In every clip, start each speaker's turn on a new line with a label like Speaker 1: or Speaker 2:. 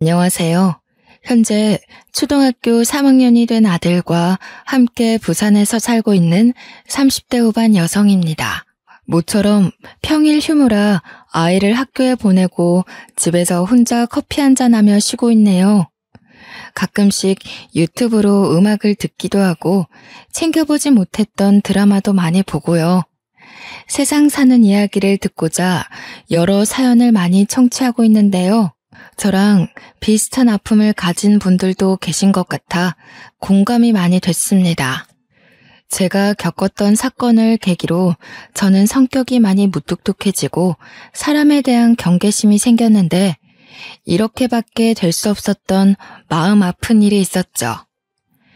Speaker 1: 안녕하세요. 현재 초등학교 3학년이 된 아들과 함께 부산에서 살고 있는 30대 후반 여성입니다. 모처럼 평일 휴무라 아이를 학교에 보내고 집에서 혼자 커피 한잔하며 쉬고 있네요. 가끔씩 유튜브로 음악을 듣기도 하고 챙겨보지 못했던 드라마도 많이 보고요. 세상 사는 이야기를 듣고자 여러 사연을 많이 청취하고 있는데요. 저랑 비슷한 아픔을 가진 분들도 계신 것 같아 공감이 많이 됐습니다. 제가 겪었던 사건을 계기로 저는 성격이 많이 무뚝뚝해지고 사람에 대한 경계심이 생겼는데 이렇게밖에 될 수 없었던 마음 아픈 일이 있었죠.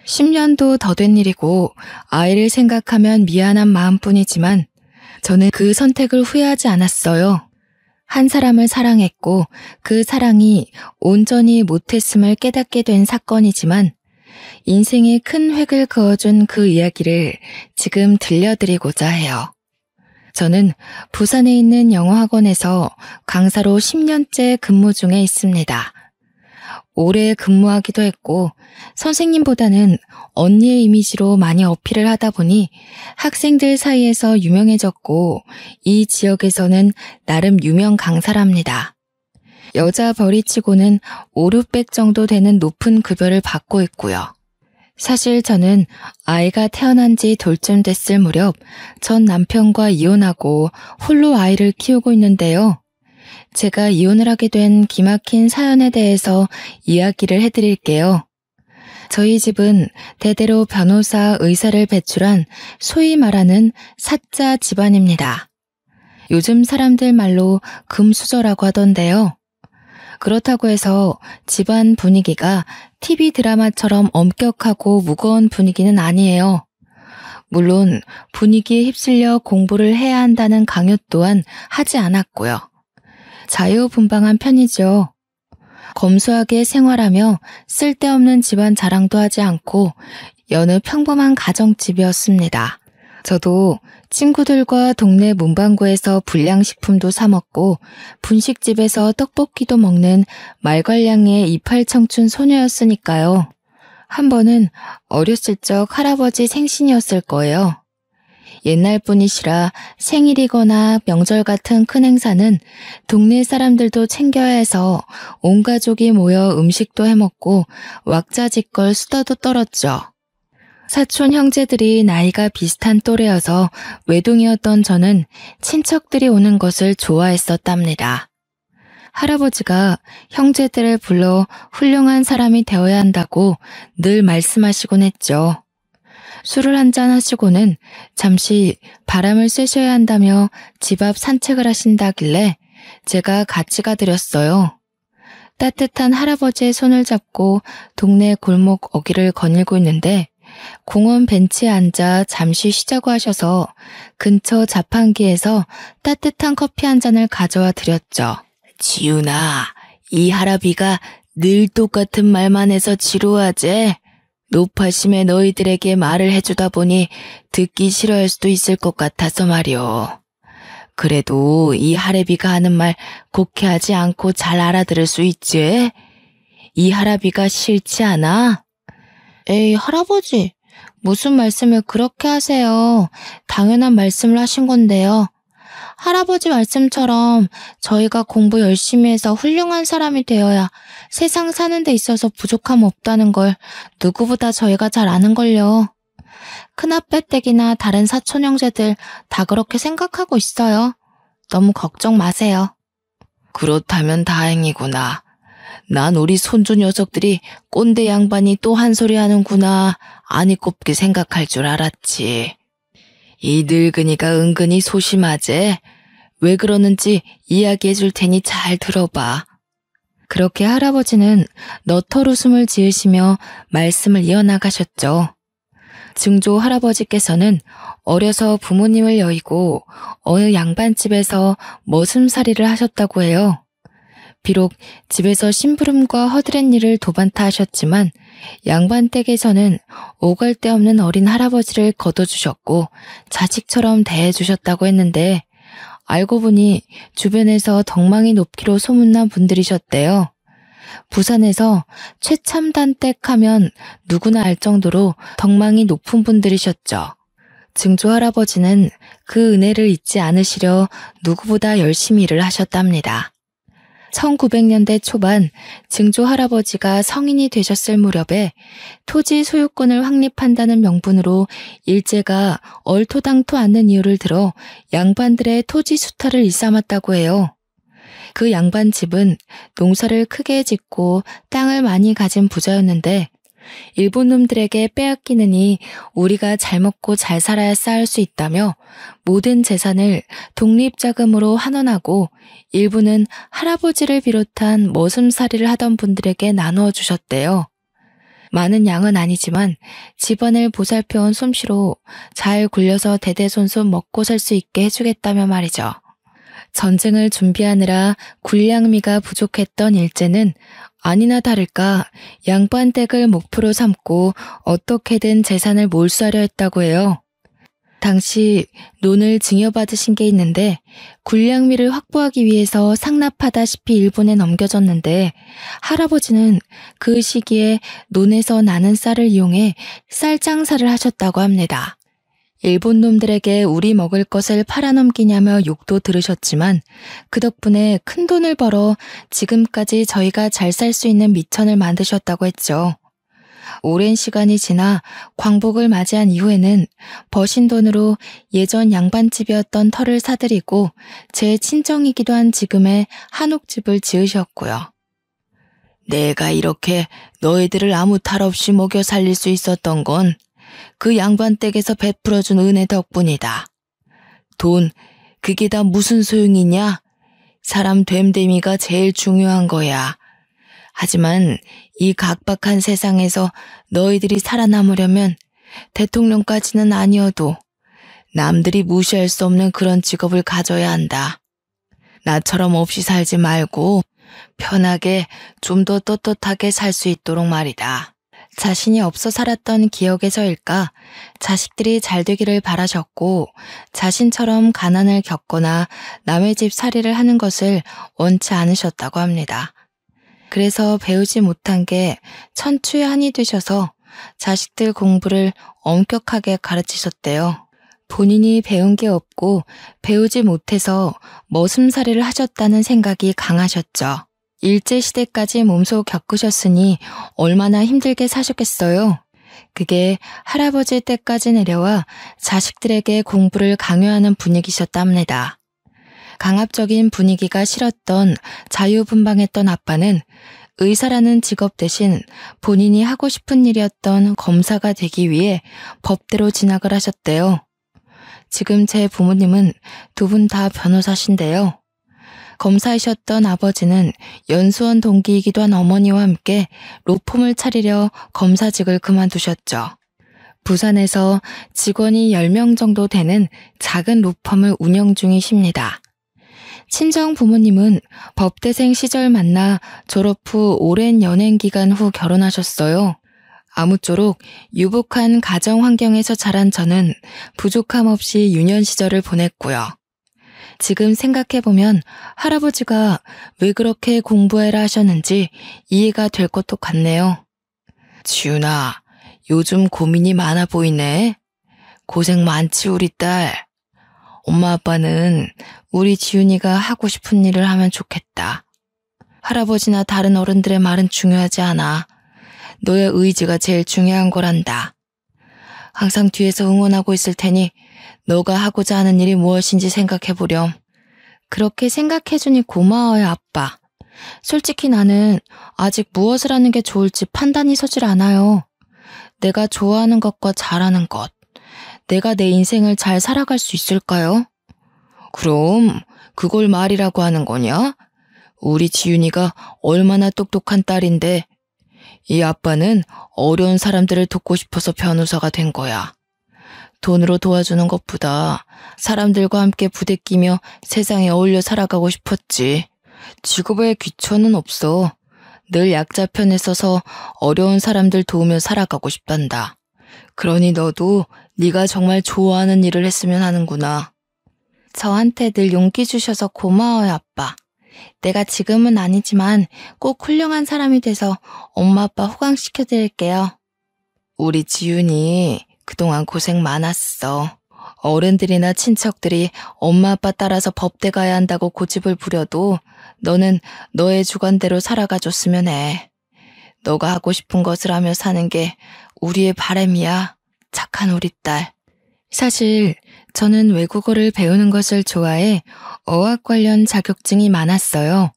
Speaker 1: 10년도 더 된 일이고 아이를 생각하면 미안한 마음뿐이지만 저는 그 선택을 후회하지 않았어요. 한 사람을 사랑했고 그 사랑이 온전히 못했음을 깨닫게 된 사건이지만 인생에 큰 획을 그어준 그 이야기를 지금 들려드리고자 해요. 저는 부산에 있는 영어학원에서 강사로 10년째 근무 중에 있습니다. 오래 근무하기도 했고 선생님보다는 언니의 이미지로 많이 어필을 하다 보니 학생들 사이에서 유명해졌고 이 지역에서는 나름 유명 강사랍니다. 여자 벌이치고는 5, 600 정도 되는 높은 급여를 받고 있고요. 사실 저는 아이가 태어난 지 돌쯤 됐을 무렵 전 남편과 이혼하고 홀로 아이를 키우고 있는데요. 제가 이혼을 하게 된 기막힌 사연에 대해서 이야기를 해드릴게요. 저희 집은 대대로 변호사, 의사를 배출한 소위 말하는 사자 집안입니다. 요즘 사람들 말로 금수저라고 하던데요. 그렇다고 해서 집안 분위기가 TV 드라마처럼 엄격하고 무거운 분위기는 아니에요. 물론 분위기에 휩쓸려 공부를 해야 한다는 강요 또한 하지 않았고요. 자유분방한 편이죠. 검소하게 생활하며 쓸데없는 집안 자랑도 하지 않고 여느 평범한 가정집이었습니다. 저도 친구들과 동네 문방구에서 불량식품도 사 먹고 분식집에서 떡볶이도 먹는 말괄량의 이팔청춘 소녀였으니까요. 한 번은 어렸을 적 할아버지 생신이었을 거예요. 옛날 분이시라 생일이거나 명절 같은 큰 행사는 동네 사람들도 챙겨야 해서 온 가족이 모여 음식도 해먹고 왁자지껄 수다도 떨었죠. 사촌 형제들이 나이가 비슷한 또래여서 외동이었던 저는 친척들이 오는 것을 좋아했었답니다. 할아버지가 형제들을 불러 훌륭한 사람이 되어야 한다고 늘 말씀하시곤 했죠. 술을 한잔 하시고는 잠시 바람을 쐬셔야 한다며 집 앞 산책을 하신다길래 제가 같이 가드렸어요. 따뜻한 할아버지의 손을 잡고 동네 골목 어귀를 거닐고 있는데 공원 벤치에 앉아 잠시 쉬자고 하셔서 근처 자판기에서 따뜻한 커피 한 잔을 가져와 드렸죠. 지훈아, 이 할아비가 늘 똑같은 말만 해서 지루하지? 노파심에 너희들에게 말을 해주다 보니 듣기 싫어할 수도 있을 것 같아서 말이오. 그래도 이 할애비가 하는 말 곡해하지 않고 잘 알아들을 수 있지? 이 할아비가 싫지 않아? 에이, 할아버지, 무슨 말씀을 그렇게 하세요. 당연한 말씀을 하신 건데요. 할아버지 말씀처럼 저희가 공부 열심히 해서 훌륭한 사람이 되어야 세상 사는 데 있어서 부족함 없다는 걸 누구보다 저희가 잘 아는걸요. 큰아빠댁이나 다른 사촌 형제들 다 그렇게 생각하고 있어요. 너무 걱정 마세요. 그렇다면 다행이구나. 난 우리 손주 녀석들이 꼰대 양반이 또 한 소리 하는구나 아니 꼽게 생각할 줄 알았지. 이 늙은이가 은근히 소심하지? 왜 그러는지 이야기해 줄 테니 잘 들어봐. 그렇게 할아버지는 너털 웃음을 지으시며 말씀을 이어나가셨죠. 증조 할아버지께서는 어려서 부모님을 여의고 어느 양반집에서 머슴살이를 하셨다고 해요. 비록 집에서 심부름과 허드렛 일을 도맡아 하셨지만 양반 댁에서는 오갈 데 없는 어린 할아버지를 거둬주셨고 자식처럼 대해주셨다고 했는데 알고 보니 주변에서 덕망이 높기로 소문난 분들이셨대요. 부산에서 최첨단댁 하면 누구나 알 정도로 덕망이 높은 분들이셨죠. 증조 할아버지는 그 은혜를 잊지 않으시려 누구보다 열심히 일을 하셨답니다. 1900년대 초반 증조 할아버지가 성인이 되셨을 무렵에 토지 소유권을 확립한다는 명분으로 일제가 얼토당토 않는 이유를 들어 양반들의 토지 수탈을 일삼았다고 해요. 그 양반 집은 농사를 크게 짓고 땅을 많이 가진 부자였는데 일본 놈들에게 빼앗기느니 우리가 잘 먹고 잘 살아야 쌓을 수 있다며 모든 재산을 독립자금으로 환원하고 일부는 할아버지를 비롯한 머슴살이를 하던 분들에게 나누어 주셨대요. 많은 양은 아니지만 집안을 보살펴온 솜씨로 잘 굴려서 대대손손 먹고 살 수 있게 해주겠다며 말이죠. 전쟁을 준비하느라 군량미가 부족했던 일제는 아니나 다를까 양반댁을 목표로 삼고 어떻게든 재산을 몰수하려 했다고 해요. 당시 논을 증여받으신 게 있는데 군량미를 확보하기 위해서 상납하다시피 일본에 넘겨졌는데 할아버지는 그 시기에 논에서 나는 쌀을 이용해 쌀 장사를 하셨다고 합니다. 일본 놈들에게 우리 먹을 것을 팔아넘기냐며 욕도 들으셨지만 그 덕분에 큰 돈을 벌어 지금까지 저희가 잘 살 수 있는 미천을 만드셨다고 했죠. 오랜 시간이 지나 광복을 맞이한 이후에는 버신 돈으로 예전 양반집이었던 터를 사들이고 제 친정이기도 한 지금의 한옥집을 지으셨고요. 내가 이렇게 너희들을 아무 탈 없이 먹여 살릴 수 있었던 건 그 양반 댁에서 베풀어준 은혜 덕분이다. 돈, 그게 다 무슨 소용이냐? 사람 됨됨이가 제일 중요한 거야. 하지만 이 각박한 세상에서 너희들이 살아남으려면 대통령까지는 아니어도 남들이 무시할 수 없는 그런 직업을 가져야 한다. 나처럼 없이 살지 말고 편하게 좀 더 떳떳하게 살 수 있도록 말이다. 자신이 없어 살았던 기억에서일까 자식들이 잘 되기를 바라셨고 자신처럼 가난을 겪거나 남의 집 살이를 하는 것을 원치 않으셨다고 합니다. 그래서 배우지 못한 게 천추의 한이 되셔서 자식들 공부를 엄격하게 가르치셨대요. 본인이 배운 게 없고 배우지 못해서 머슴살이를 하셨다는 생각이 강하셨죠. 일제시대까지 몸소 겪으셨으니 얼마나 힘들게 사셨겠어요. 그게 할아버지 때까지 내려와 자식들에게 공부를 강요하는 분위기셨답니다. 강압적인 분위기가 싫었던 자유분방했던 아빠는 의사라는 직업 대신 본인이 하고 싶은 일이었던 검사가 되기 위해 법대로 진학을 하셨대요. 지금 제 부모님은 두 분 다 변호사신데요. 검사이셨던 아버지는 연수원 동기이기도 한 어머니와 함께 로펌을 차리려 검사직을 그만두셨죠. 부산에서 직원이 10명 정도 되는 작은 로펌을 운영 중이십니다. 친정 부모님은 법대생 시절 만나 졸업 후 오랜 연행 기간 후 결혼하셨어요. 아무쪼록 유복한 가정 환경에서 자란 저는 부족함 없이 유년 시절을 보냈고요. 지금 생각해보면 할아버지가 왜 그렇게 공부해라 하셨는지 이해가 될 것도 같네요. 지훈아, 요즘 고민이 많아 보이네. 고생 많지 우리 딸. 엄마 아빠는 우리 지훈이가 하고 싶은 일을 하면 좋겠다. 할아버지나 다른 어른들의 말은 중요하지 않아. 너의 의지가 제일 중요한 거란다. 항상 뒤에서 응원하고 있을 테니 너가 하고자 하는 일이 무엇인지 생각해보렴. 그렇게 생각해주니 고마워요, 아빠. 솔직히 나는 아직 무엇을 하는 게 좋을지 판단이 서질 않아요. 내가 좋아하는 것과 잘하는 것. 내가 내 인생을 잘 살아갈 수 있을까요? 그럼 그걸 말이라고 하는 거냐? 우리 지윤이가 얼마나 똑똑한 딸인데 이 아빠는 어려운 사람들을 돕고 싶어서 변호사가 된 거야. 돈으로 도와주는 것보다 사람들과 함께 부대끼며 세상에 어울려 살아가고 싶었지. 직업에 귀천은 없어. 늘 약자 편에 서서 어려운 사람들 도우며 살아가고 싶단다. 그러니 너도 네가 정말 좋아하는 일을 했으면 하는구나. 저한테 늘 용기 주셔서 고마워요, 아빠. 내가 지금은 아니지만 꼭 훌륭한 사람이 돼서 엄마 아빠 호강시켜드릴게요. 우리 지윤이 그동안 고생 많았어. 어른들이나 친척들이 엄마 아빠 따라서 법대 가야 한다고 고집을 부려도 너는 너의 주관대로 살아가줬으면 해. 너가 하고 싶은 것을 하며 사는 게 우리의 바람이야. 착한 우리 딸. 사실 저는 외국어를 배우는 것을 좋아해 어학 관련 자격증이 많았어요.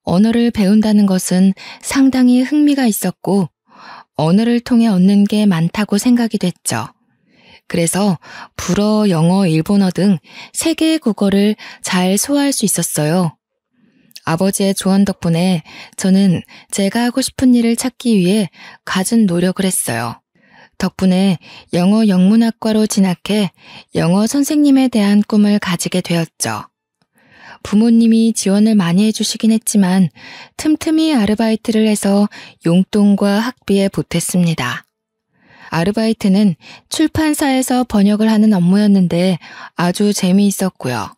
Speaker 1: 언어를 배운다는 것은 상당히 흥미가 있었고 언어를 통해 얻는 게 많다고 생각이 됐죠. 그래서 불어, 영어, 일본어 등 3개의 국어를 잘 소화할 수 있었어요. 아버지의 조언 덕분에 저는 제가 하고 싶은 일을 찾기 위해 갖은 노력을 했어요. 덕분에 영어 영문학과로 진학해 영어 선생님에 대한 꿈을 가지게 되었죠. 부모님이 지원을 많이 해주시긴 했지만 틈틈이 아르바이트를 해서 용돈과 학비에 보탰습니다. 아르바이트는 출판사에서 번역을 하는 업무였는데 아주 재미있었고요.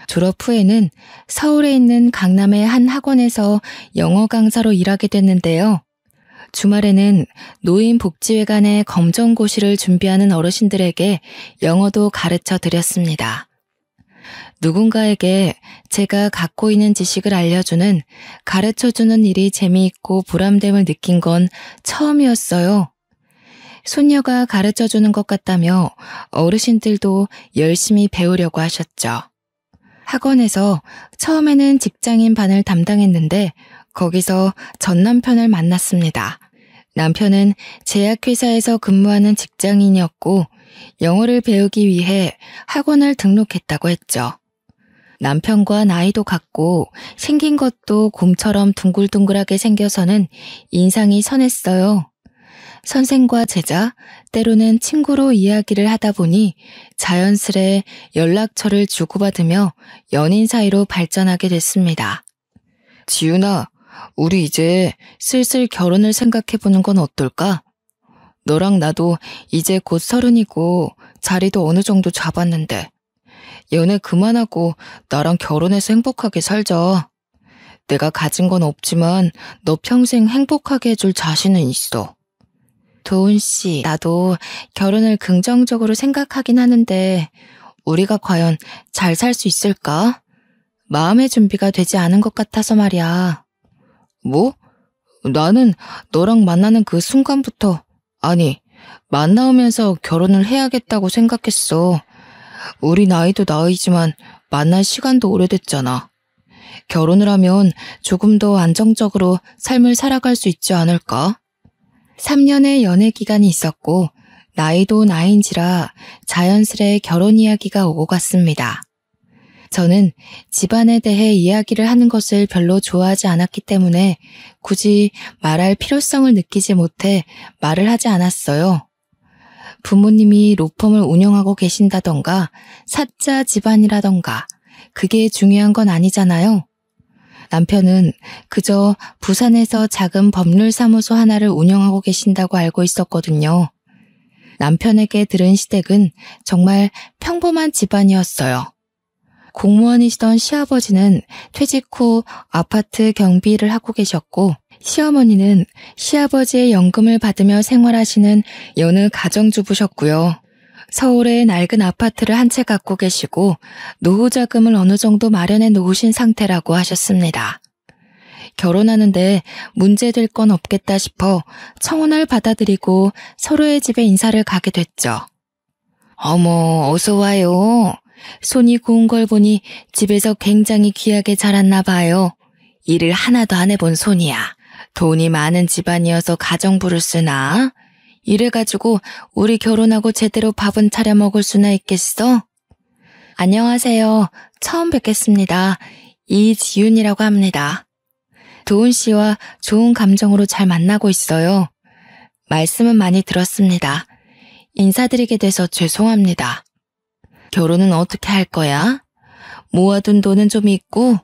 Speaker 1: 졸업 후에는 서울에 있는 강남의 한 학원에서 영어 강사로 일하게 됐는데요. 주말에는 노인복지회관의 검정고시를 준비하는 어르신들에게 영어도 가르쳐 드렸습니다. 누군가에게 제가 갖고 있는 지식을 알려주는, 가르쳐주는 일이 재미있고 보람됨을 느낀 건 처음이었어요. 손녀가 가르쳐주는 것 같다며 어르신들도 열심히 배우려고 하셨죠. 학원에서 처음에는 직장인 반을 담당했는데 거기서 전 남편을 만났습니다. 남편은 제약회사에서 근무하는 직장인이었고 영어를 배우기 위해 학원을 등록했다고 했죠. 남편과 나이도 같고 생긴 것도 곰처럼 둥글둥글하게 생겨서는 인상이 선했어요. 선생과 제자, 때로는 친구로 이야기를 하다 보니 자연스레 연락처를 주고받으며 연인 사이로 발전하게 됐습니다. 지윤아, 우리 이제 슬슬 결혼을 생각해보는 건 어떨까? 너랑 나도 이제 곧 30이고 자리도 어느 정도 잡았는데 연애 그만하고 나랑 결혼해서 행복하게 살자. 내가 가진 건 없지만 너 평생 행복하게 해줄 자신은 있어. 도훈 씨, 나도 결혼을 긍정적으로 생각하긴 하는데 우리가 과연 잘 살 수 있을까? 마음의 준비가 되지 않은 것 같아서 말이야. 뭐? 나는 너랑 만나는 그 순간부터, 아니, 만나오면서 결혼을 해야겠다고 생각했어. 우리 나이도 나이지만 만날 시간도 오래됐잖아. 결혼을 하면 조금 더 안정적으로 삶을 살아갈 수 있지 않을까? 3년의 연애 기간이 있었고 나이도 나이인지라 자연스레 결혼 이야기가 오고 갔습니다. 저는 집안에 대해 이야기를 하는 것을 별로 좋아하지 않았기 때문에 굳이 말할 필요성을 느끼지 못해 말을 하지 않았어요. 부모님이 로펌을 운영하고 계신다던가 사자 집안이라던가 그게 중요한 건 아니잖아요. 남편은 그저 부산에서 작은 법률사무소 하나를 운영하고 계신다고 알고 있었거든요. 남편에게 들은 시댁은 정말 평범한 집안이었어요. 공무원이시던 시아버지는 퇴직 후 아파트 경비를 하고 계셨고 시어머니는 시아버지의 연금을 받으며 생활하시는 여느 가정주부셨고요. 서울에 낡은 아파트를 한 채 갖고 계시고 노후 자금을 어느 정도 마련해 놓으신 상태라고 하셨습니다. 결혼하는데 문제될 건 없겠다 싶어 청혼을 받아들이고 서로의 집에 인사를 가게 됐죠. 어머, 어서 와요. 손이 고운 걸 보니 집에서 굉장히 귀하게 자랐나 봐요. 일을 하나도 안 해본 손이야. 돈이 많은 집안이어서 가정부를 쓰나? 이래가지고 우리 결혼하고 제대로 밥은 차려 먹을 수나 있겠어? 안녕하세요. 처음 뵙겠습니다. 이지윤이라고 합니다. 도훈 씨와 좋은 감정으로 잘 만나고 있어요. 말씀은 많이 들었습니다. 인사드리게 돼서 죄송합니다. 결혼은 어떻게 할 거야? 모아둔 돈은 좀 있고?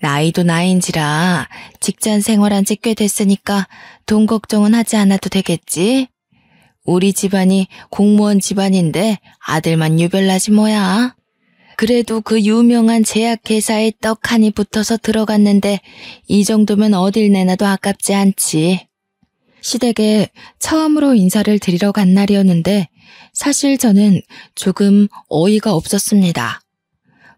Speaker 1: 나이도 나이인지라 직장 생활한 지 꽤 됐으니까 돈 걱정은 하지 않아도 되겠지? 우리 집안이 공무원 집안인데 아들만 유별나지 뭐야? 그래도 그 유명한 제약회사에 떡하니 붙어서 들어갔는데 이 정도면 어딜 내놔도 아깝지 않지. 시댁에 처음으로 인사를 드리러 간 날이었는데 사실 저는 조금 어이가 없었습니다.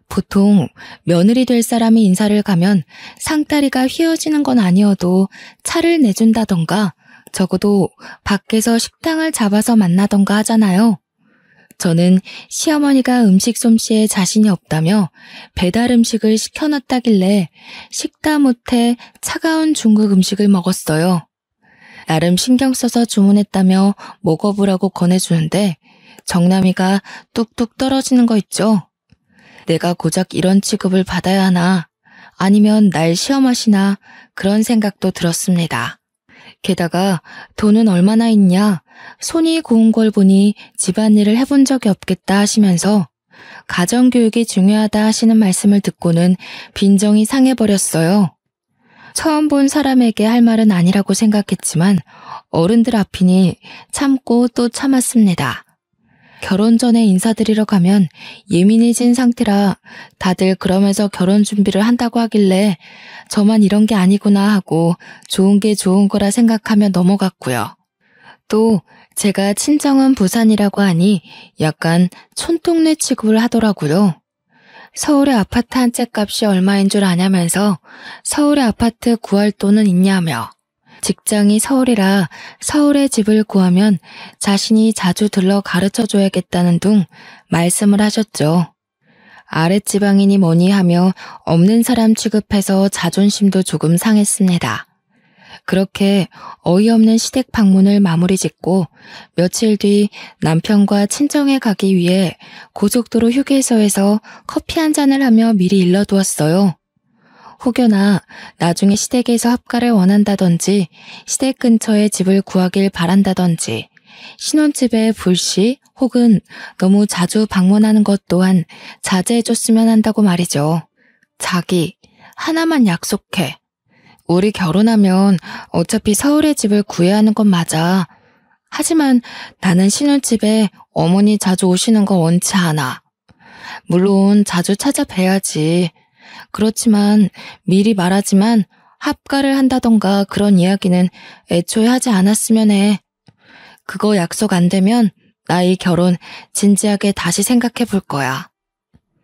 Speaker 1: 보통 며느리 될 사람이 인사를 가면 상다리가 휘어지는 건 아니어도 차를 내준다던가 적어도 밖에서 식당을 잡아서 만나던가 하잖아요. 저는 시어머니가 음식 솜씨에 자신이 없다며 배달 음식을 시켜놨다길래 식다 못해 차가운 중국 음식을 먹었어요. 나름 신경 써서 주문했다며 먹어보라고 권해주는데 정남이가 뚝뚝 떨어지는 거 있죠. 내가 고작 이런 취급을 받아야 하나 아니면 날 시험하시나 그런 생각도 들었습니다. 게다가 돈은 얼마나 있냐, 손이 고운 걸 보니 집안일을 해본 적이 없겠다 하시면서 가정교육이 중요하다 하시는 말씀을 듣고는 빈정이 상해버렸어요. 처음 본 사람에게 할 말은 아니라고 생각했지만 어른들 앞이니 참고 또 참았습니다. 결혼 전에 인사드리러 가면 예민해진 상태라 다들 그러면서 결혼 준비를 한다고 하길래 저만 이런 게 아니구나 하고 좋은 게 좋은 거라 생각하며 넘어갔고요. 또 제가 친정은 부산이라고 하니 약간 촌동네 취급을 하더라고요. 서울의 아파트 한 채 값이 얼마인 줄 아냐면서 서울의 아파트 구할 돈은 있냐며 직장이 서울이라 서울에 집을 구하면 자신이 자주 들러 가르쳐줘야겠다는 둥 말씀을 하셨죠. 아랫지방이니 뭐니 하며 없는 사람 취급해서 자존심도 조금 상했습니다. 그렇게 어이없는 시댁 방문을 마무리 짓고 며칠 뒤 남편과 친정에 가기 위해 고속도로 휴게소에서 커피 한 잔을 하며 미리 일러두었어요. 혹여나 나중에 시댁에서 합가를 원한다든지 시댁 근처에 집을 구하길 바란다든지 신혼집에 불시 혹은 너무 자주 방문하는 것 또한 자제해줬으면 한다고 말이죠. 자기, 하나만 약속해. 우리 결혼하면 어차피 서울에 집을 구해야 하는 건 맞아. 하지만 나는 신혼집에 어머니 자주 오시는 거 원치 않아. 물론 자주 찾아뵈야지. 그렇지만 미리 말하지만 합가를 한다던가 그런 이야기는 애초에 하지 않았으면 해. 그거 약속 안 되면 나 이 결혼 진지하게 다시 생각해 볼 거야.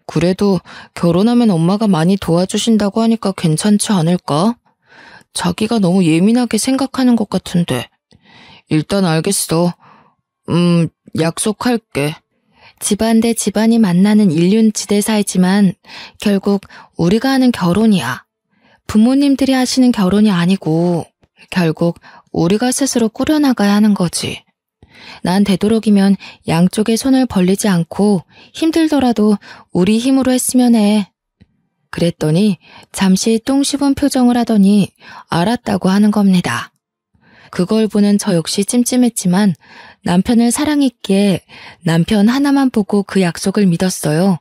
Speaker 1: 그래도 결혼하면 엄마가 많이 도와주신다고 하니까 괜찮지 않을까? 자기가 너무 예민하게 생각하는 것 같은데. 일단 알겠어. 약속할게. 집안 대 집안이 만나는 일륜지대 사이지만 결국 우리가 하는 결혼이야. 부모님들이 하시는 결혼이 아니고 결국 우리가 스스로 꾸려나가야 하는 거지. 난 되도록이면 양쪽에 손을 벌리지 않고 힘들더라도 우리 힘으로 했으면 해. 그랬더니 잠시 똥 씹은 표정을 하더니 알았다고 하는 겁니다. 그걸 보는 저 역시 찜찜했지만 남편을 사랑했기에 남편 하나만 보고 그 약속을 믿었어요.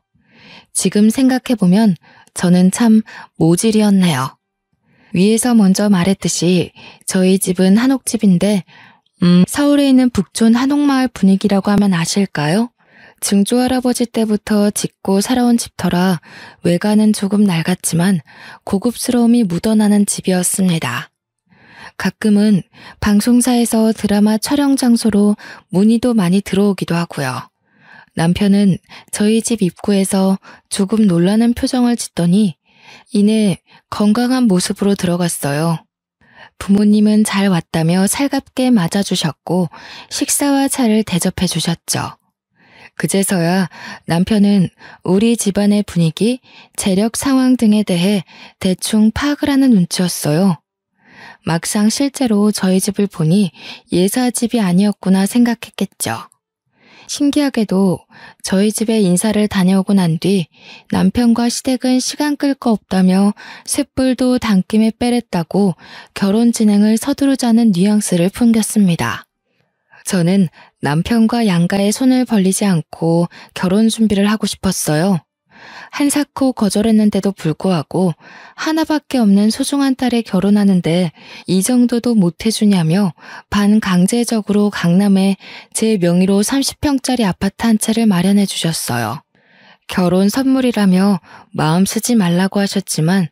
Speaker 1: 지금 생각해보면 저는 참 모질이었네요. 위에서 먼저 말했듯이 저희 집은 한옥집인데 서울에 있는 북촌 한옥마을 분위기라고 하면 아실까요? 증조할아버지 때부터 짓고 살아온 집터라 외관은 조금 낡았지만 고급스러움이 묻어나는 집이었습니다. 가끔은 방송사에서 드라마 촬영 장소로 문의도 많이 들어오기도 하고요. 남편은 저희 집 입구에서 조금 놀라는 표정을 짓더니 이내 건강한 모습으로 들어갔어요. 부모님은 잘 왔다며 살갑게 맞아주셨고 식사와 차를 대접해 주셨죠. 그제서야 남편은 우리 집안의 분위기, 재력 상황 등에 대해 대충 파악을 하는 눈치였어요. 막상 실제로 저희 집을 보니 예사집이 아니었구나 생각했겠죠. 신기하게도 저희 집에 인사를 다녀오고 난 뒤 남편과 시댁은 시간 끌 거 없다며 쇳불도 당김에 빼랬다고 결혼 진행을 서두르자는 뉘앙스를 풍겼습니다. 저는 남편과 양가의 손을 벌리지 않고 결혼 준비를 하고 싶었어요. 한사코 거절했는데도 불구하고 하나밖에 없는 소중한 딸에 결혼하는데 이 정도도 못 해주냐며 반강제적으로 강남에 제 명의로 30평짜리 아파트 한 채를 마련해 주셨어요. 결혼 선물이라며 마음 쓰지 말라고 하셨지만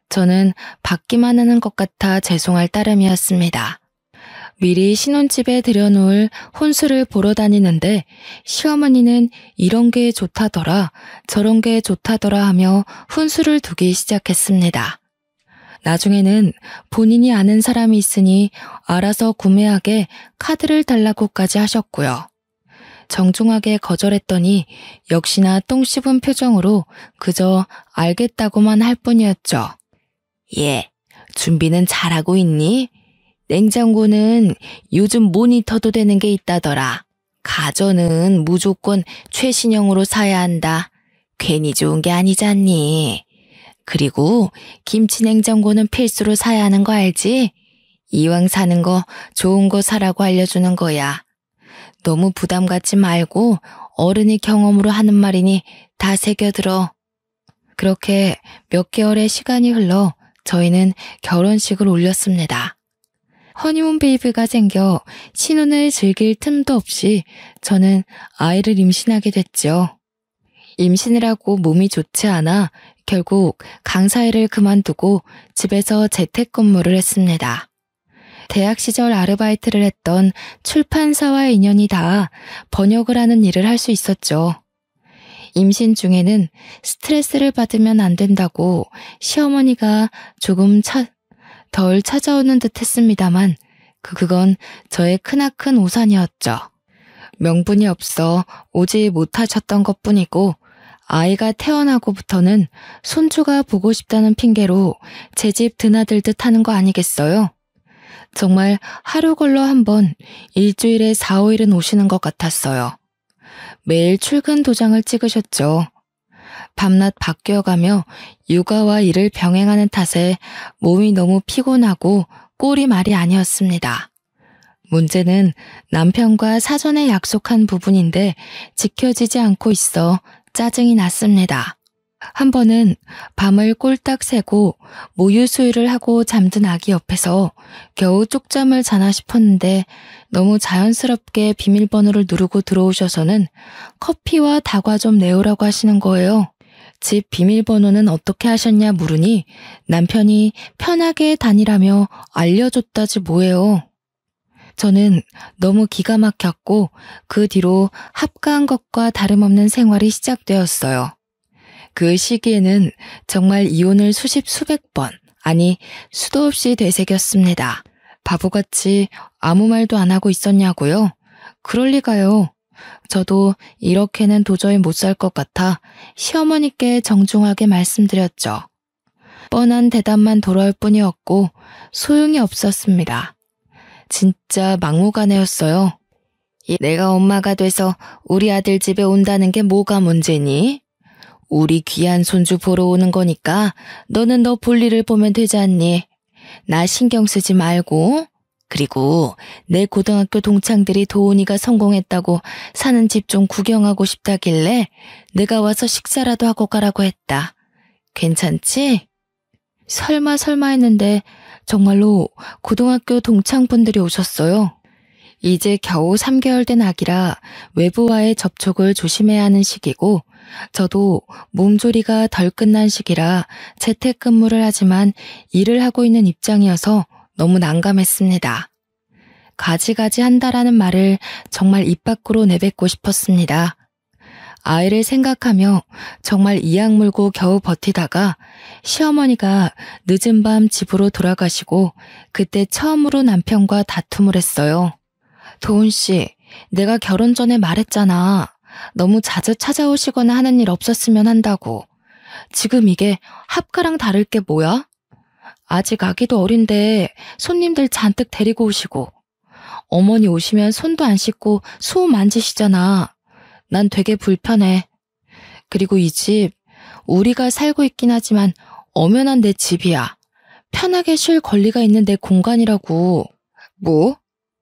Speaker 1: 저는 받기만 하는 것 같아 죄송할 따름이었습니다. 미리 신혼집에 들여놓을 혼수를 보러 다니는데 시어머니는 이런 게 좋다더라, 저런 게 좋다더라 하며 혼수를 두기 시작했습니다. 나중에는 본인이 아는 사람이 있으니 알아서 구매하게 카드를 달라고까지 하셨고요. 정중하게 거절했더니 역시나 똥 씹은 표정으로 그저 알겠다고만 할 뿐이었죠. 예, 준비는 잘하고 있니? 냉장고는 요즘 모니터도 되는 게 있다더라. 가전은 무조건 최신형으로 사야 한다. 괜히 좋은 게 아니잖니. 그리고 김치 냉장고는 필수로 사야 하는 거 알지? 이왕 사는 거 좋은 거 사라고 알려주는 거야. 너무 부담 갖지 말고 어른이 경험으로 하는 말이니 다 새겨들어. 그렇게 몇 개월의 시간이 흘러 저희는 결혼식을 올렸습니다. 허니문 베이비가 생겨 신혼을 즐길 틈도 없이 저는 아이를 임신하게 됐죠. 임신을 하고 몸이 좋지 않아 결국 강사 일을 그만두고 집에서 재택근무를 했습니다. 대학 시절 아르바이트를 했던 출판사와의 인연이 닿아 번역을 하는 일을 할 수 있었죠. 임신 중에는 스트레스를 받으면 안 된다고 시어머니가 조금 덜 찾아오는 듯 했습니다만 그건 저의 크나큰 오산이었죠. 명분이 없어 오지 못하셨던 것뿐이고 아이가 태어나고부터는 손주가 보고 싶다는 핑계로 제 집 드나들듯 하는 거 아니겠어요? 정말 하루 걸러 한 번 일주일에 4, 5일은 오시는 것 같았어요. 매일 출근 도장을 찍으셨죠. 밤낮 바뀌어가며 육아와 일을 병행하는 탓에 몸이 너무 피곤하고 꼴이 말이 아니었습니다. 문제는 남편과 사전에 약속한 부분인데 지켜지지 않고 있어 짜증이 났습니다. 한 번은 밤을 꼴딱 새고 모유 수유를 하고 잠든 아기 옆에서 겨우 쪽잠을 자나 싶었는데 너무 자연스럽게 비밀번호를 누르고 들어오셔서는 커피와 다과 좀 내오라고 하시는 거예요. 집 비밀번호는 어떻게 하셨냐 물으니 남편이 편하게 다니라며 알려줬다지 뭐예요. 저는 너무 기가 막혔고 그 뒤로 합가한 것과 다름없는 생활이 시작되었어요. 그 시기에는 정말 이혼을 수백 번, 아니 수도 없이 되새겼습니다. 바보같이 아무 말도 안 하고 있었냐고요? 그럴 리가요. 저도 이렇게는 도저히 못 살 것 같아 시어머니께 정중하게 말씀드렸죠. 뻔한 대답만 돌아올 뿐이었고 소용이 없었습니다. 진짜 막무가내였어요. 내가 엄마가 돼서 우리 아들 집에 온다는 게 뭐가 문제니? 우리 귀한 손주 보러 오는 거니까 너는 너 볼일을 보면 되지 않니? 나 신경 쓰지 말고. 그리고 내 고등학교 동창들이 도훈이가 성공했다고 사는 집 좀 구경하고 싶다길래 내가 와서 식사라도 하고 가라고 했다. 괜찮지? 설마 했는데 정말로 고등학교 동창분들이 오셨어요. 이제 겨우 3개월 된 아기라 외부와의 접촉을 조심해야 하는 시기고 저도 몸조리가 덜 끝난 시기라 재택근무를 하지만 일을 하고 있는 입장이어서 너무 난감했습니다. 가지가지 한다라는 말을 정말 입 밖으로 내뱉고 싶었습니다. 아이를 생각하며 정말 이악 물고 겨우 버티다가 시어머니가 늦은 밤 집으로 돌아가시고 그때 처음으로 남편과 다툼을 했어요. 도훈 씨, 내가 결혼 전에 말했잖아. 너무 자주 찾아오시거나 하는 일 없었으면 한다고. 지금 이게 합가랑 다를 게 뭐야? 아직 아기도 어린데 손님들 잔뜩 데리고 오시고 어머니 오시면 손도 안 씻고 수호 만지시잖아. 난 되게 불편해. 그리고 이 집 우리가 살고 있긴 하지만 엄연한 내 집이야. 편하게 쉴 권리가 있는 내 공간이라고. 뭐?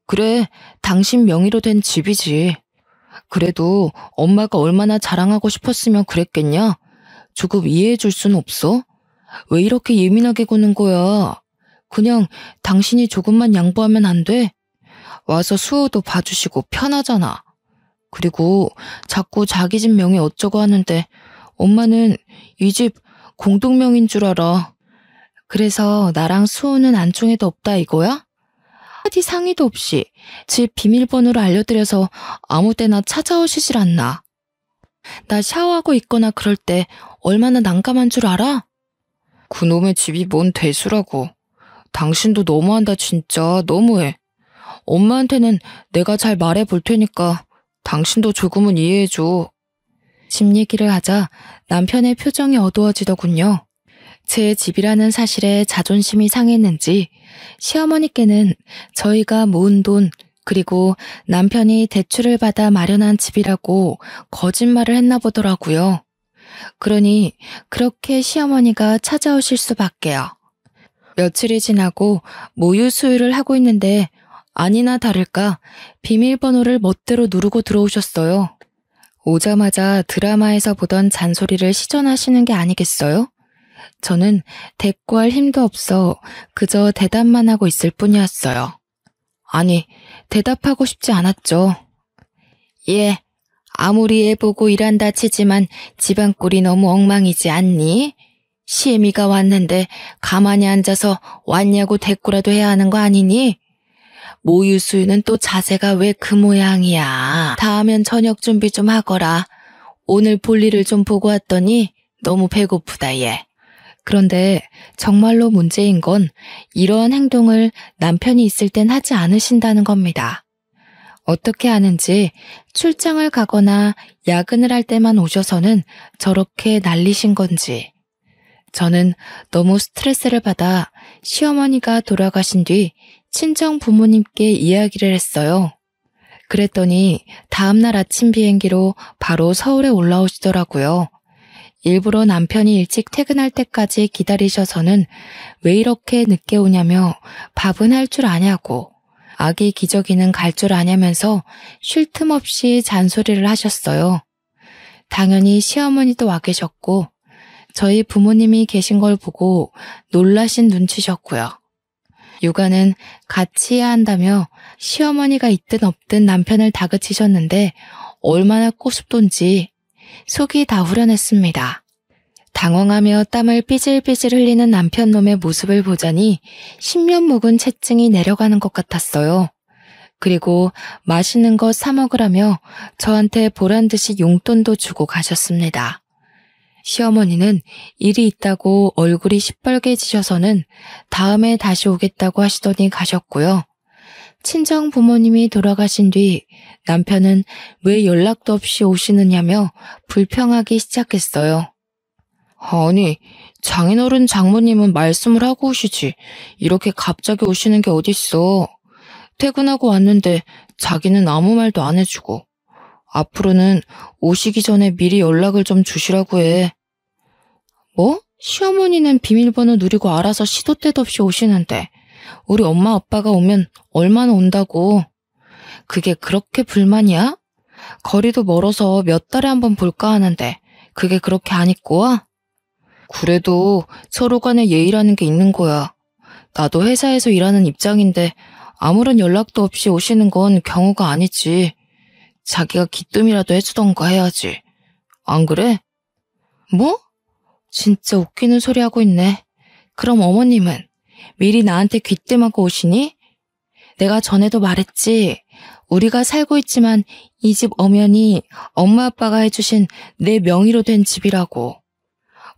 Speaker 1: 그래, 당신 명의로 된 집이지. 그래도 엄마가 얼마나 자랑하고 싶었으면 그랬겠냐? 조금 이해해 줄 순 없어? 왜 이렇게 예민하게 구는 거야? 그냥 당신이 조금만 양보하면 안 돼? 와서 수호도 봐주시고 편하잖아. 그리고 자꾸 자기 집 명의 어쩌고 하는데 엄마는 이 집 공동명인 줄 알아. 그래서 나랑 수호는 안중에도 없다 이거야? 한마디 상의도 없이 집 비밀번호를 알려드려서 아무 때나 찾아오시질 않나. 나 샤워하고 있거나 그럴 때 얼마나 난감한 줄 알아? 그놈의 집이 뭔 대수라고. 당신도 너무한다 진짜. 너무해. 엄마한테는 내가 잘 말해볼 테니까 당신도 조금은 이해해줘. 집 얘기를 하자 남편의 표정이 어두워지더군요. 제 집이라는 사실에 자존심이 상했는지 시어머니께는 저희가 모은 돈 그리고 남편이 대출을 받아 마련한 집이라고 거짓말을 했나 보더라고요. 그러니 그렇게 시어머니가 찾아오실 수밖에요. 며칠이 지나고 모유 수유를 하고 있는데 아니나 다를까 비밀번호를 멋대로 누르고 들어오셨어요. 오자마자 드라마에서 보던 잔소리를 시전하시는 게 아니겠어요? 저는 대꾸할 힘도 없어 그저 대답만 하고 있을 뿐이었어요. 아니, 대답하고 싶지 않았죠. 예, 아무리 애보고 일한다 치지만 집안 꼴이 너무 엉망이지 않니? 시애미가 왔는데 가만히 앉아서 왔냐고 대꾸라도 해야 하는 거 아니니? 모유 수유는 또 자세가 왜 그 모양이야. 다하면 저녁 준비 좀 하거라. 오늘 볼일을 좀 보고 왔더니 너무 배고프다 얘. 그런데 정말로 문제인 건 이러한 행동을 남편이 있을 땐 하지 않으신다는 겁니다. 어떻게 하는지 출장을 가거나 야근을 할 때만 오셔서는 저렇게 난리신 건지. 저는 너무 스트레스를 받아 시어머니가 돌아가신 뒤 친정 부모님께 이야기를 했어요. 그랬더니 다음날 아침 비행기로 바로 서울에 올라오시더라고요. 일부러 남편이 일찍 퇴근할 때까지 기다리셔서는 왜 이렇게 늦게 오냐며 밥은 할 줄 아냐고 아기 기저귀는 갈 줄 아냐면서 쉴 틈 없이 잔소리를 하셨어요. 당연히 시어머니도 와 계셨고 저희 부모님이 계신 걸 보고 놀라신 눈치셨고요. 육아는 같이 해야 한다며 시어머니가 있든 없든 남편을 다그치셨는데 얼마나 꼬숩던지 속이 다 후련했습니다. 당황하며 땀을 삐질삐질 흘리는 남편 놈의 모습을 보자니 10년 묵은 체증이 내려가는 것 같았어요. 그리고 맛있는 거 사 먹으라며 저한테 보란듯이 용돈도 주고 가셨습니다. 시어머니는 일이 있다고 얼굴이 시뻘개지셔서는 다음에 다시 오겠다고 하시더니 가셨고요. 친정 부모님이 돌아가신 뒤 남편은 왜 연락도 없이 오시느냐며 불평하기 시작했어요. 아니, 장인어른 장모님은 말씀을 하고 오시지. 이렇게 갑자기 오시는 게 어딨어. 퇴근하고 왔는데 자기는 아무 말도 안 해주고. 앞으로는 오시기 전에 미리 연락을 좀 주시라고 해. 뭐? 시어머니는 비밀번호 누리고 알아서 시도 때도 없이 오시는데 우리 엄마 아빠가 오면 얼마나 온다고. 그게 그렇게 불만이야? 거리도 멀어서 몇 달에 한 번 볼까 하는데 그게 그렇게 안 입고 와? 그래도 서로 간에 예의라는 게 있는 거야. 나도 회사에서 일하는 입장인데 아무런 연락도 없이 오시는 건 경우가 아니지. 자기가 기뜸이라도 해주던가 해야지. 안 그래? 뭐? 진짜 웃기는 소리 하고 있네. 그럼 어머님은 미리 나한테 귀뜸하고 오시니? 내가 전에도 말했지. 우리가 살고 있지만 이 집 엄연히 엄마 아빠가 해주신 내 명의로 된 집이라고.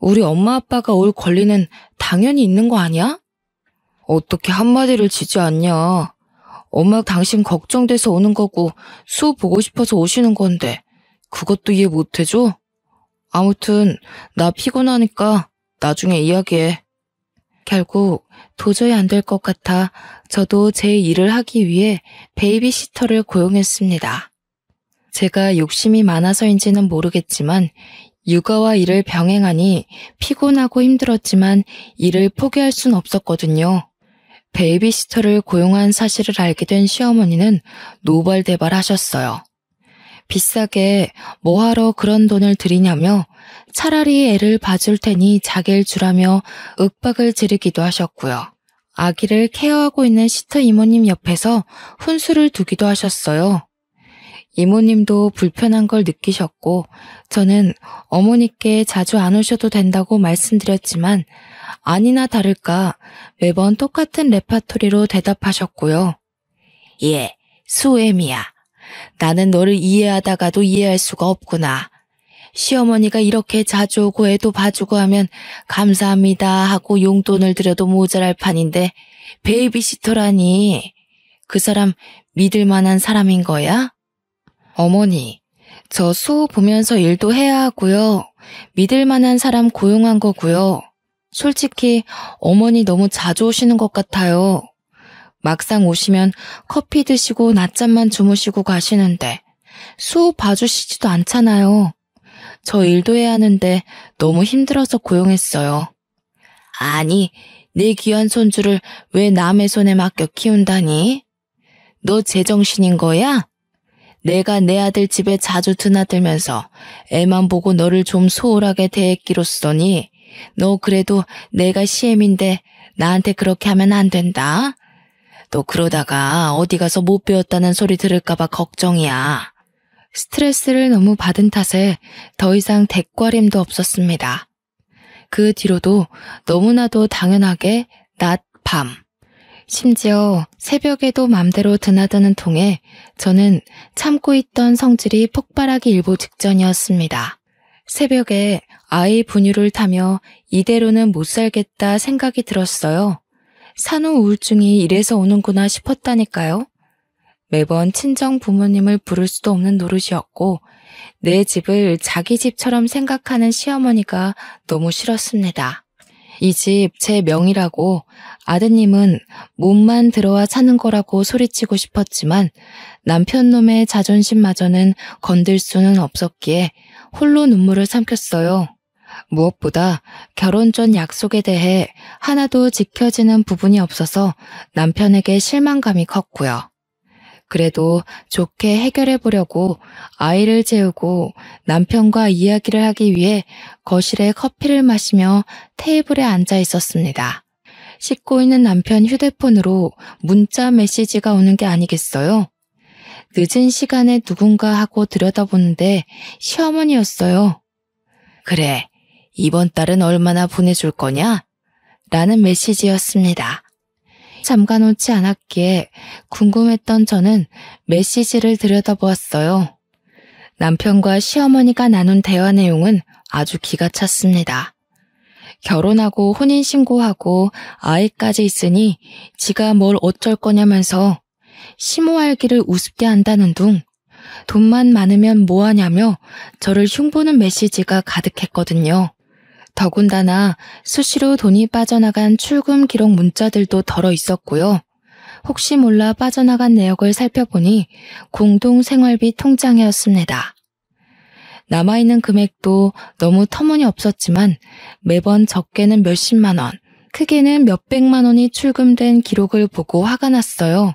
Speaker 1: 우리 엄마 아빠가 올 권리는 당연히 있는 거 아니야? 어떻게 한마디를 지지 않냐. 엄마 당신 걱정돼서 오는 거고 수호 보고 싶어서 오시는 건데 그것도 이해 못 해줘? 아무튼 나 피곤하니까 나중에 이야기해. 결국 도저히 안 될 것 같아 저도 제 일을 하기 위해 베이비시터를 고용했습니다. 제가 욕심이 많아서인지는 모르겠지만 육아와 일을 병행하니 피곤하고 힘들었지만 일을 포기할 순 없었거든요. 베이비시터를 고용한 사실을 알게 된 시어머니는 노발대발하셨어요. 비싸게 뭐하러 그런 돈을 들이냐며 차라리 애를 봐줄 테니 자기를 주라며 윽박을 지르기도 하셨고요. 아기를 케어하고 있는 시터 이모님 옆에서 훈수를 두기도 하셨어요. 이모님도 불편한 걸 느끼셨고 저는 어머니께 자주 안 오셔도 된다고 말씀드렸지만 아니나 다를까 매번 똑같은 레파토리로 대답하셨고요. 예, 수엠이야. 나는 너를 이해하다가도 이해할 수가 없구나. 시어머니가 이렇게 자주 오고 애도 봐주고 하면 감사합니다 하고 용돈을 드려도 모자랄 판인데 베이비시터라니. 그 사람 믿을 만한 사람인 거야? 어머니, 저 수호 보면서 일도 해야 하고요. 믿을 만한 사람 고용한 거고요. 솔직히 어머니 너무 자주 오시는 것 같아요. 막상 오시면 커피 드시고 낮잠만 주무시고 가시는데 수호 봐주시지도 않잖아요. 저 일도 해야 하는데 너무 힘들어서 고용했어요. 아니, 내 귀한 손주를 왜 남의 손에 맡겨 키운다니? 너 제정신인 거야? 내가 내 아들 집에 자주 드나들면서 애만 보고 너를 좀 소홀하게 대했기로써니 너 그래도 내가 시엠인데 나한테 그렇게 하면 안 된다. 너 그러다가 어디 가서 못 배웠다는 소리 들을까봐 걱정이야. 스트레스를 너무 받은 탓에 더 이상 대꾸림도 없었습니다. 그 뒤로도 너무나도 당연하게 낮, 밤, 심지어 새벽에도 맘대로 드나드는 통에 저는 참고 있던 성질이 폭발하기 일보 직전이었습니다. 새벽에 아이 분유를 타며 이대로는 못 살겠다 생각이 들었어요. 산후 우울증이 이래서 오는구나 싶었다니까요. 매번 친정 부모님을 부를 수도 없는 노릇이었고 내 집을 자기 집처럼 생각하는 시어머니가 너무 싫었습니다. 이 집 제 명이라고 아드님은 몸만 들어와 사는 거라고 소리치고 싶었지만 남편놈의 자존심마저는 건들 수는 없었기에 홀로 눈물을 삼켰어요. 무엇보다 결혼 전 약속에 대해 하나도 지켜지는 부분이 없어서 남편에게 실망감이 컸고요. 그래도 좋게 해결해 보려고 아이를 재우고 남편과 이야기를 하기 위해 거실에 커피를 마시며 테이블에 앉아 있었습니다. 씻고 있는 남편 휴대폰으로 문자 메시지가 오는 게 아니겠어요? 늦은 시간에 누군가 하고 들여다보는데 시어머니였어요. 그래, 이번 달은 얼마나 보내줄 거냐? 라는 메시지였습니다. 잠가놓지 않았기에 궁금했던 저는 메시지를 들여다보았어요. 남편과 시어머니가 나눈 대화 내용은 아주 기가 찼습니다. 결혼하고 혼인신고하고 아이까지 있으니 지가 뭘 어쩔 거냐면서 심호알기를 우습게 한다는 둥, 돈만 많으면 뭐하냐며 저를 흉보는 메시지가 가득했거든요. 더군다나 수시로 돈이 빠져나간 출금 기록 문자들도 덜어 있었고요. 혹시 몰라 빠져나간 내역을 살펴보니 공동생활비 통장이었습니다. 남아있는 금액도 너무 터무니없었지만 매번 적게는 몇십만 원, 크게는 몇백만 원이 출금된 기록을 보고 화가 났어요.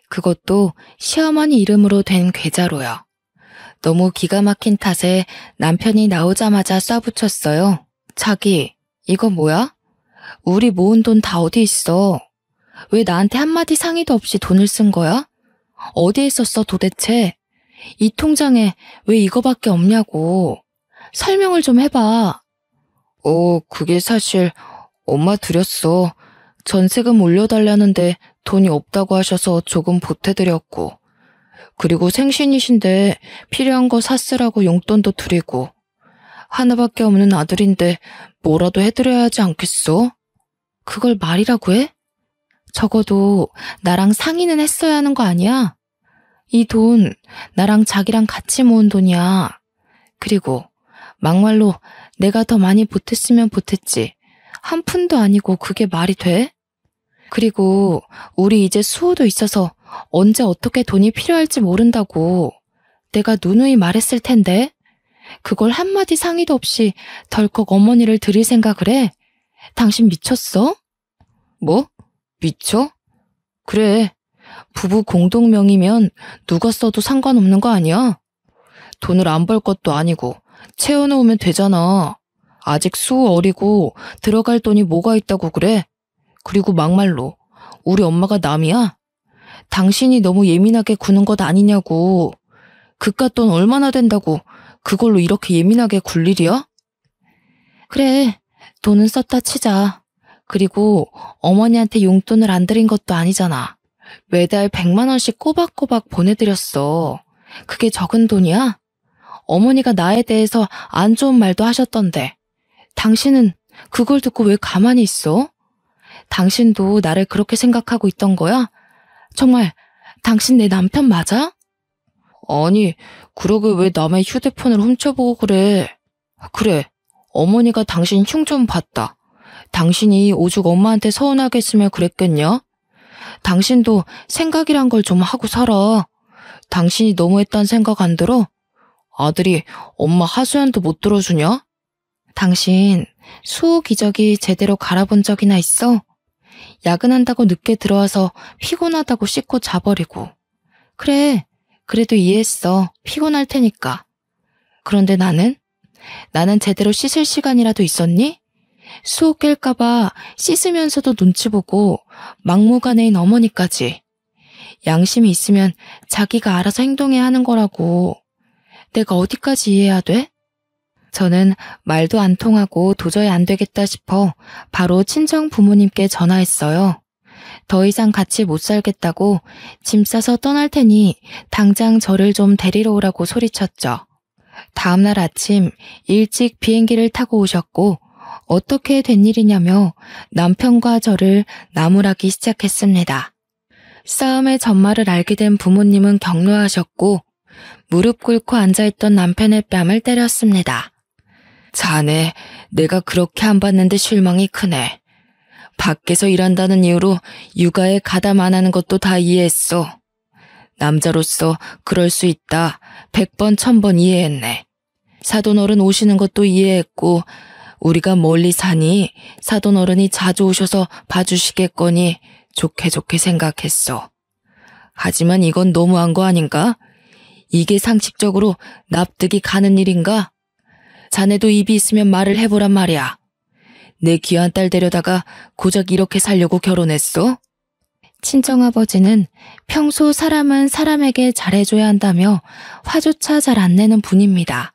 Speaker 1: 그것도 시어머니 이름으로 된 계좌로요. 너무 기가 막힌 탓에 남편이 나오자마자 쏴붙였어요. 자기, 이거 뭐야? 우리 모은 돈 다 어디 있어? 왜 나한테 한마디 상의도 없이 돈을 쓴 거야? 어디에 있었어 도대체? 이 통장에 왜 이거밖에 없냐고. 설명을 좀 해봐. 그게 사실 엄마 드렸어. 전세금 올려달라는데 돈이 없다고 하셔서 조금 보태드렸고. 그리고 생신이신데 필요한 거 샀으라고 용돈도 드리고. 하나밖에 없는 아들인데 뭐라도 해드려야 하지 않겠어? 그걸 말이라고 해? 적어도 나랑 상의는 했어야 하는 거 아니야? 이 돈 나랑 자기랑 같이 모은 돈이야. 그리고 막말로 내가 더 많이 보탰으면 보탰지. 한 푼도 아니고 그게 말이 돼? 그리고 우리 이제 수호도 있어서 언제 어떻게 돈이 필요할지 모른다고 내가 누누이 말했을 텐데. 그걸 한마디 상의도 없이 덜컥 어머니를 드릴 생각을 해? 당신 미쳤어? 뭐? 미쳐? 그래. 부부 공동명의면 누가 써도 상관없는 거 아니야? 돈을 안 벌 것도 아니고 채워놓으면 되잖아. 아직 수호 어리고 들어갈 돈이 뭐가 있다고 그래? 그리고 막말로 우리 엄마가 남이야? 당신이 너무 예민하게 구는 것 아니냐고. 그깟 돈 얼마나 된다고 그걸로 이렇게 예민하게 굴 일이야? 그래, 돈은 썼다 치자. 그리고 어머니한테 용돈을 안 드린 것도 아니잖아. 매달 100만 원씩 꼬박꼬박 보내드렸어. 그게 적은 돈이야? 어머니가 나에 대해서 안 좋은 말도 하셨던데. 당신은 그걸 듣고 왜 가만히 있어? 당신도 나를 그렇게 생각하고 있던 거야? 정말 당신 내 남편 맞아? 아니, 그러게 왜 남의 휴대폰을 훔쳐보고 그래. 그래, 어머니가 당신 흉 좀 봤다. 당신이 오죽 엄마한테 서운하게 했으면 그랬겠냐? 당신도 생각이란 걸 좀 하고 살아. 당신이 너무했단 생각 안 들어? 아들이 엄마 하소연도 못 들어주냐? 당신 수호 기저귀 제대로 갈아본 적이나 있어? 야근한다고 늦게 들어와서 피곤하다고 씻고 자버리고. 그래, 그래도 이해했어. 피곤할 테니까. 그런데 나는 제대로 씻을 시간이라도 있었니? 수호 깰까봐 씻으면서도 눈치 보고 막무가내인 어머니까지. 양심이 있으면 자기가 알아서 행동해야 하는 거라고. 내가 어디까지 이해해야 돼? 저는 말도 안 통하고 도저히 안 되겠다 싶어 바로 친정 부모님께 전화했어요. 더 이상 같이 못 살겠다고 짐 싸서 떠날 테니 당장 저를 좀 데리러 오라고 소리쳤죠. 다음날 아침 일찍 비행기를 타고 오셨고 어떻게 된 일이냐며 남편과 저를 나무라기 시작했습니다. 싸움의 전말을 알게 된 부모님은 격노하셨고 무릎 꿇고 앉아있던 남편의 뺨을 때렸습니다. 자네, 내가 그렇게 안 봤는데 실망이 크네. 밖에서 일한다는 이유로 육아에 가담 안 하는 것도 다 이해했어. 남자로서 그럴 수 있다. 100번 1000번 이해했네. 사돈어른 오시는 것도 이해했고 우리가 멀리 사니 사돈어른이 자주 오셔서 봐주시겠거니 좋게 생각했어. 하지만 이건 너무한 거 아닌가? 이게 상식적으로 납득이 가는 일인가? 자네도 입이 있으면 말을 해보란 말이야. 내 귀한 딸 데려다가 고작 이렇게 살려고 결혼했어? 친정아버지는 평소 사람은 사람에게 잘해줘야 한다며 화조차 잘 안 내는 분입니다.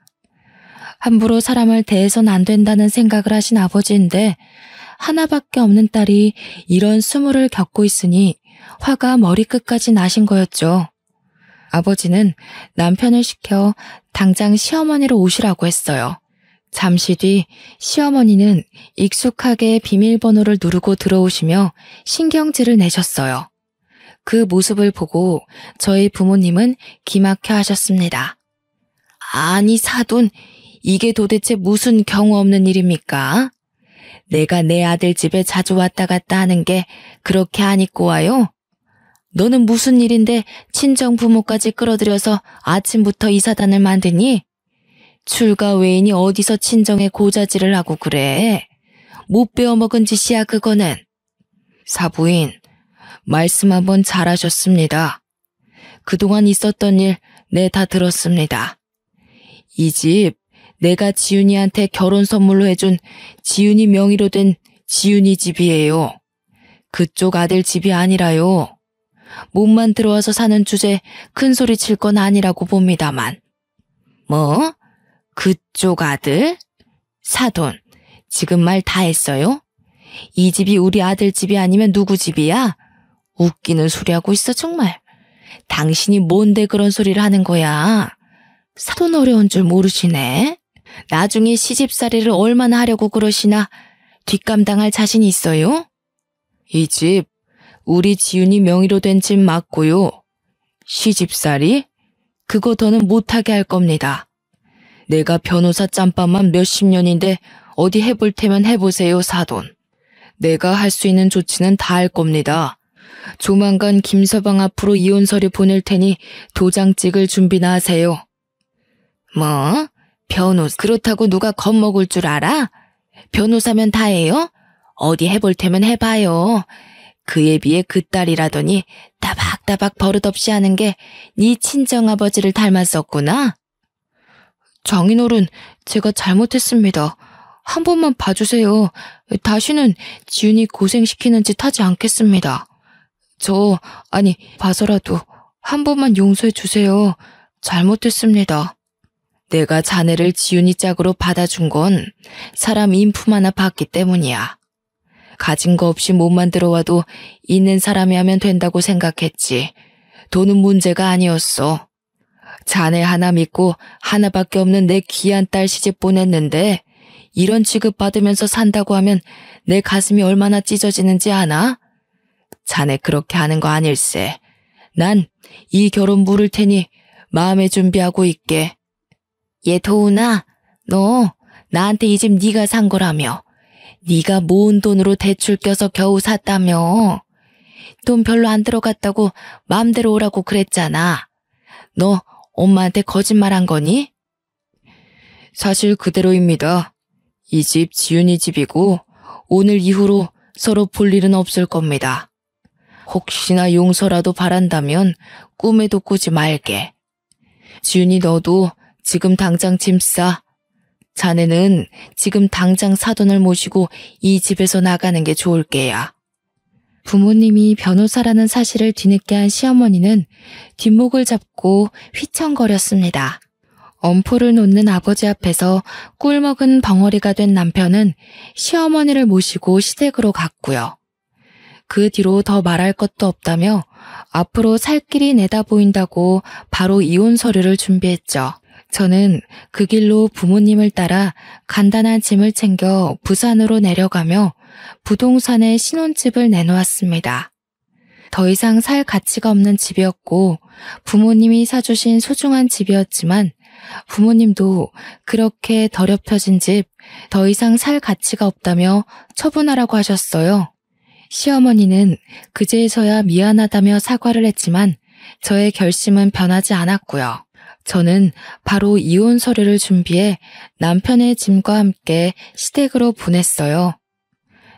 Speaker 1: 함부로 사람을 대해선 안 된다는 생각을 하신 아버지인데 하나밖에 없는 딸이 이런 수모를 겪고 있으니 화가 머리끝까지 나신 거였죠. 아버지는 남편을 시켜 당장 시어머니로 오시라고 했어요. 잠시 뒤 시어머니는 익숙하게 비밀번호를 누르고 들어오시며 신경질을 내셨어요. 그 모습을 보고 저희 부모님은 기막혀 하셨습니다. 아니 사돈, 이게 도대체 무슨 경우 없는 일입니까? 내가 내 아들 집에 자주 왔다 갔다 하는 게 그렇게 안 입고 와요? 너는 무슨 일인데 친정 부모까지 끌어들여서 아침부터 이 사단을 만드니? 출가 외인이 어디서 친정에 고자질을 하고 그래? 못 배워먹은 짓이야 그거는. 사부인, 말씀 한번 잘하셨습니다. 그동안 있었던 일 네 다 들었습니다. 이 집 내가 지윤이한테 결혼 선물로 해준 지윤이 명의로 된 지윤이 집이에요. 그쪽 아들 집이 아니라요. 몸만 들어와서 사는 주제 큰 소리 칠 건 아니라고 봅니다만. 뭐? 그쪽 아들? 사돈, 지금 말 다 했어요? 이 집이 우리 아들 집이 아니면 누구 집이야? 웃기는 소리 하고 있어 정말. 당신이 뭔데 그런 소리를 하는 거야? 사돈 어려운 줄 모르시네. 나중에 시집살이를 얼마나 하려고 그러시나 뒷감당할 자신 있어요? 이 집 우리 지윤이 명의로 된 집 맞고요. 시집살이? 그거 더는 못하게 할 겁니다. 내가 변호사 짬밥만 몇십 년인데 어디 해볼 테면 해보세요 사돈. 내가 할 수 있는 조치는 다 할 겁니다. 조만간 김서방 앞으로 이혼 서류 보낼 테니 도장 찍을 준비나 하세요. 뭐? 변호사 그렇다고 누가 겁먹을 줄 알아? 변호사면 다 해요? 어디 해볼 테면 해봐요. 그에 비해 그 딸이라더니 따박따박 버릇없이 하는 게 네 친정아버지를 닮았었구나. 장인어른, 제가 잘못했습니다. 한 번만 봐주세요. 다시는 지윤이 고생시키는 짓 하지 않겠습니다. 아니 봐서라도 한 번만 용서해 주세요. 잘못했습니다. 내가 자네를 지훈이 짝으로 받아준 건 사람 인품 하나 봤기 때문이야. 가진 거 없이 몸만 들어와도 있는 사람이 하면 된다고 생각했지. 돈은 문제가 아니었어. 자네 하나 믿고 하나밖에 없는 내 귀한 딸 시집 보냈는데 이런 취급 받으면서 산다고 하면 내 가슴이 얼마나 찢어지는지 아나? 자네 그렇게 하는 거 아닐세. 난 이 결혼 물을 테니 마음의 준비하고 있게. 얘 도훈아, 너 나한테 이 집 네가 산 거라며. 네가 모은 돈으로 대출 껴서 겨우 샀다며. 돈 별로 안 들어갔다고 마음대로 오라고 그랬잖아. 너 엄마한테 거짓말한 거니? 사실 그대로입니다. 이 집 지훈이 집이고 오늘 이후로 서로 볼 일은 없을 겁니다. 혹시나 용서라도 바란다면 꿈에도 꾸지 말게. 지훈이 너도 지금 당장 짐 싸. 자네는 지금 당장 사돈을 모시고 이 집에서 나가는 게 좋을 게야. 부모님이 변호사라는 사실을 뒤늦게 한 시어머니는 뒷목을 잡고 휘청거렸습니다. 엄포를 놓는 아버지 앞에서 꿀먹은 벙어리가 된 남편은 시어머니를 모시고 시댁으로 갔고요. 그 뒤로 더 말할 것도 없다며 앞으로 살 길이 내다 보인다고 바로 이혼 서류를 준비했죠. 저는 그 길로 부모님을 따라 간단한 짐을 챙겨 부산으로 내려가며 부동산에 신혼집을 내놓았습니다. 더 이상 살 가치가 없는 집이었고 부모님이 사주신 소중한 집이었지만 부모님도 그렇게 더럽혀진 집 더 이상 살 가치가 없다며 처분하라고 하셨어요. 시어머니는 그제서야 미안하다며 사과를 했지만 저의 결심은 변하지 않았고요. 저는 바로 이혼 서류를 준비해 남편의 짐과 함께 시댁으로 보냈어요.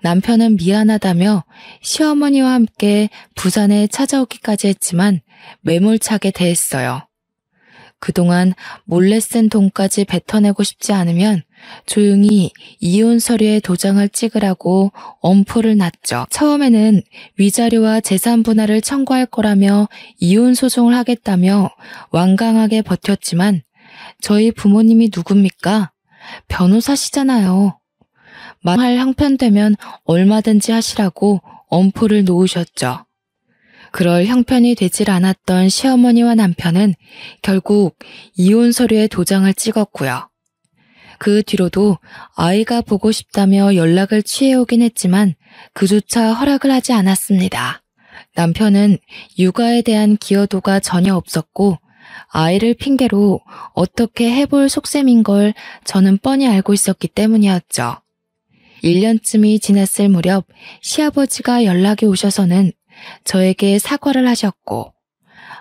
Speaker 1: 남편은 미안하다며 시어머니와 함께 부산에 찾아오기까지 했지만 매몰차게 대했어요. 그동안 몰래 쓴 돈까지 뱉어내고 싶지 않으면 조용히 이혼 서류에 도장을 찍으라고 엄포를 놨죠. 처음에는 위자료와 재산 분할을 청구할 거라며 이혼 소송을 하겠다며 완강하게 버텼지만 저희 부모님이 누굽니까? 변호사시잖아요. 말할 형편되면 얼마든지 하시라고 엄포를 놓으셨죠. 그럴 형편이 되질 않았던 시어머니와 남편은 결국 이혼 서류에 도장을 찍었고요. 그 뒤로도 아이가 보고 싶다며 연락을 취해오긴 했지만 그조차 허락을 하지 않았습니다. 남편은 육아에 대한 기여도가 전혀 없었고 아이를 핑계로 어떻게 해볼 속셈인 걸 저는 뻔히 알고 있었기 때문이었죠. 1년쯤이 지났을 무렵 시아버지가 연락이 오셔서는 저에게 사과를 하셨고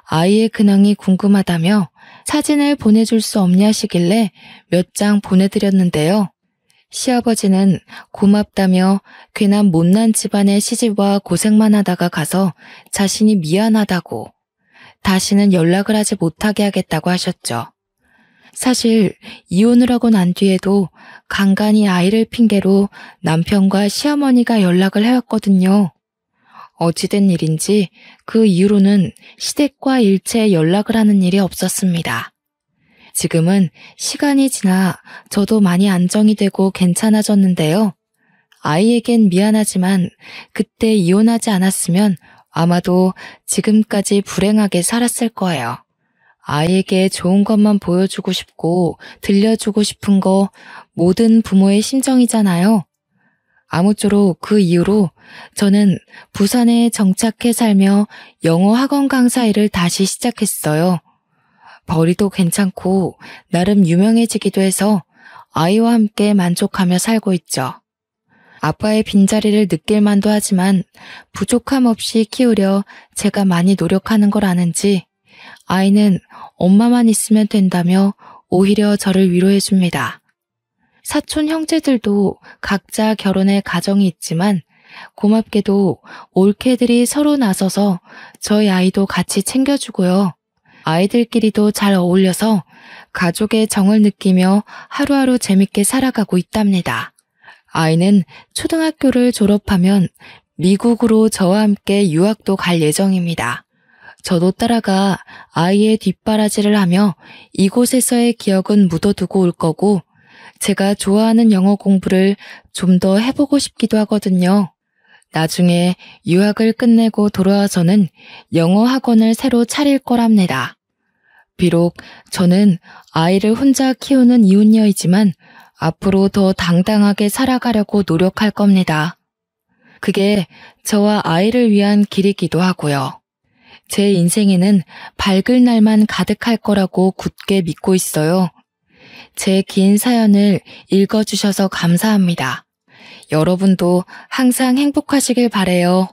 Speaker 1: 아이의 근황이 궁금하다며 사진을 보내줄 수 없냐시길래 몇 장 보내드렸는데요. 시아버지는 고맙다며 괜한 못난 집안의 시집와 고생만 하다가 가서 자신이 미안하다고 다시는 연락을 하지 못하게 하겠다고 하셨죠. 사실 이혼을 하고 난 뒤에도 간간히 아이를 핑계로 남편과 시어머니가 연락을 해왔거든요. 어찌된 일인지 그 이후로는 시댁과 일체 연락을 하는 일이 없었습니다. 지금은 시간이 지나 저도 많이 안정이 되고 괜찮아졌는데요. 아이에겐 미안하지만 그때 이혼하지 않았으면 아마도 지금까지 불행하게 살았을 거예요. 아이에게 좋은 것만 보여주고 싶고 들려주고 싶은 거 모든 부모의 심정이잖아요. 아무쪼록 그 이후로 저는 부산에 정착해 살며 영어 학원 강사 일을 다시 시작했어요. 벌이도 괜찮고 나름 유명해지기도 해서 아이와 함께 만족하며 살고 있죠. 아빠의 빈자리를 느낄 만도 하지만 부족함 없이 키우려 제가 많이 노력하는 걸 아는지 아이는 엄마만 있으면 된다며 오히려 저를 위로해줍니다. 사촌 형제들도 각자 결혼해 가정이 있지만 고맙게도 올케들이 서로 나서서 저희 아이도 같이 챙겨주고요. 아이들끼리도 잘 어울려서 가족의 정을 느끼며 하루하루 재밌게 살아가고 있답니다. 아이는 초등학교를 졸업하면 미국으로 저와 함께 유학도 갈 예정입니다. 저도 따라가 아이의 뒷바라지를 하며 이곳에서의 기억은 묻어두고 올 거고 제가 좋아하는 영어 공부를 좀 더 해보고 싶기도 하거든요. 나중에 유학을 끝내고 돌아와서는 영어 학원을 새로 차릴 거랍니다. 비록 저는 아이를 혼자 키우는 이혼녀이지만 앞으로 더 당당하게 살아가려고 노력할 겁니다. 그게 저와 아이를 위한 길이기도 하고요. 제 인생에는 밝을 날만 가득할 거라고 굳게 믿고 있어요. 제 긴 사연을 읽어주셔서 감사합니다. 여러분도 항상 행복하시길 바래요.